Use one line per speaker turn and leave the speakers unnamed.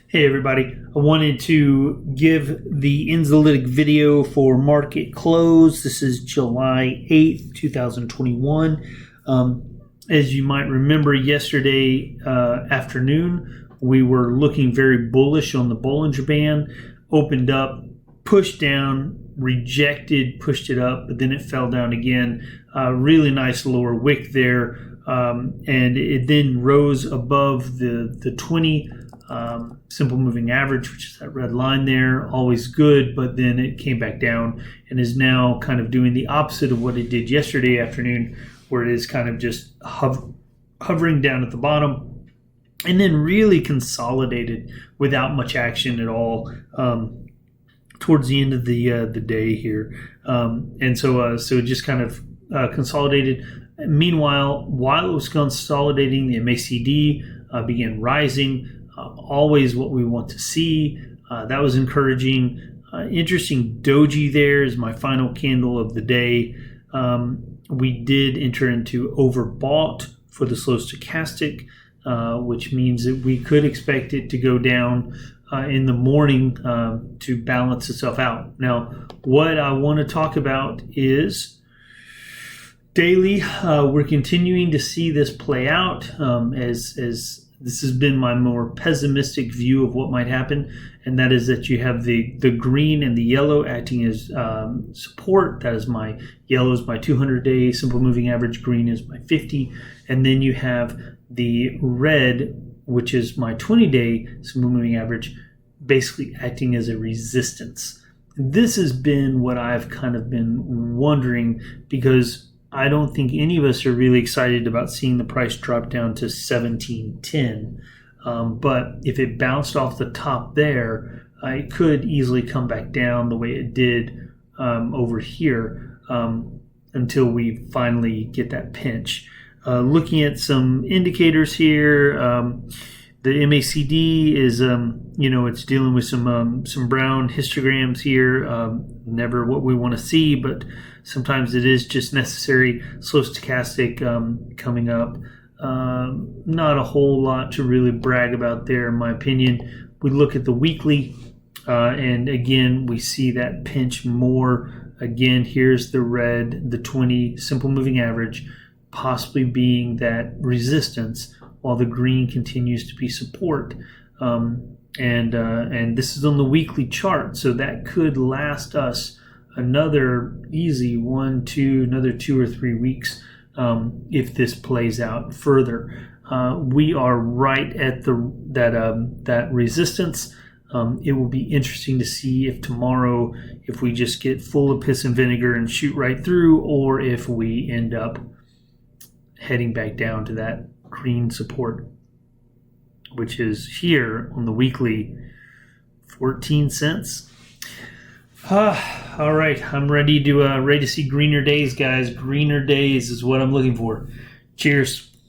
Hey everybody, I wanted to give the Enzolytic video for market close. This is July 8th, 2021. As you might remember, yesterday afternoon, we were looking very bullish on the Bollinger Band, opened up, pushed down, rejected, pushed it up, but then it fell down again. Really nice lower wick there, and it then rose above the 20 simple moving average, which is that red line there. Always good, but then it came back down and is now kind of doing the opposite of what it did yesterday afternoon, where it is kind of just hovering down at the bottom and then really consolidated without much action at all towards the end of the day here. And so it just kind of consolidated. Meanwhile, while it was consolidating, the MACD began rising. Always what we want to see. That was encouraging. Interesting doji there is my final candle of the day. We did enter into overbought for the slow stochastic, which means that we could expect it to go down in the morning to balance itself out. Now, what I want to talk about is daily. We're continuing to see this play out as this has been my more pessimistic view of what might happen, and that is that you have the green and the yellow acting as support. That is my yellow is my 200-day simple moving average, green is my 50, and then you have the red, which is my 20-day simple moving average, basically acting as a resistance. This has been what I've kind of been wondering, because I don't think any of us are really excited about seeing the price drop down to 1710. But if it bounced off the top there, it could easily come back down the way it did over here until we finally get that pinch. Looking at some indicators here, the MACD is, it's dealing with some brown histograms here. Never what we want to see, but sometimes it is just necessary. Slow stochastic coming up. Not a whole lot to really brag about there, in my opinion. We look at the weekly, and again, we see that pinch more. Again, here's the red, the 20 simple moving average, possibly being that resistance, while the green continues to be support. And this is on the weekly chart, so that could last us another easy another 2 or 3 weeks if this plays out further. We are right at that resistance. It will be interesting to see if tomorrow, if we just get full of piss and vinegar and shoot right through, or if we end up heading back down to that green support, which is here on the weekly, 14 cents. All right, I'm ready to see greener days, guys. Greener days is what I'm looking for. Cheers.